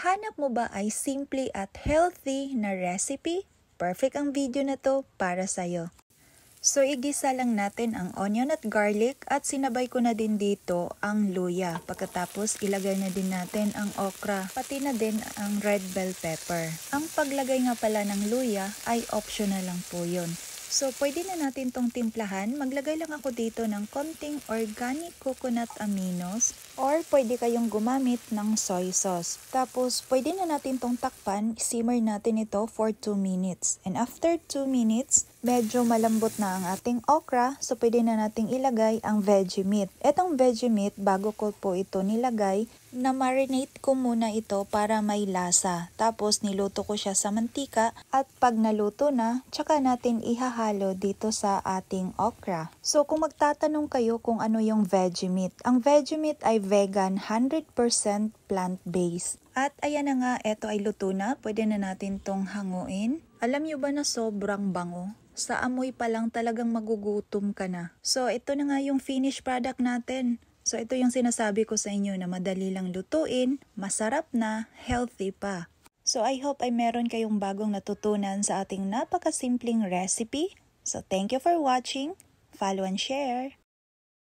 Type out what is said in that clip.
Hanap mo ba ay simple at healthy na recipe? Perfect ang video na to para sa'yo. So igisa lang natin ang onion at garlic at sinabay ko na din dito ang luya. Pagkatapos ilagay na din natin ang okra, pati na din ang red bell pepper. Ang paglagay nga pala ng luya ay optional lang po yun. So pwede na natin tong timplahan. Maglagay lang ako dito ng konting organic coconut aminos or pwede kayong gumamit ng soy sauce. Tapos pwede na natin tong takpan, simmer natin ito for 2 minutes. And after 2 minutes, medyo malambot na ang ating okra, so pwede na nating ilagay ang veggie meat. Etong veggie meat, bago ko po ito nilagay, na-marinate ko muna ito para may lasa. Tapos niluto ko siya sa mantika at pag naluto na, tsaka natin ihahalo dito sa ating okra. So kung magtatanong kayo kung ano yung veggie meat, ang veggie meat ay vegan, 100% plant-based. At ayan na nga, eto ay luto na. Pwede na natin tong hanguin. Alam nyo ba na sobrang bango? Sa amoy pa lang talagang magugutom ka na. So ito na nga yung finished product natin. So ito yung sinasabi ko sa inyo na madali lang lutuin, masarap na, healthy pa. So I hope ay meron kayong bagong natutunan sa ating napakasimpleng recipe. So thank you for watching. Follow and share.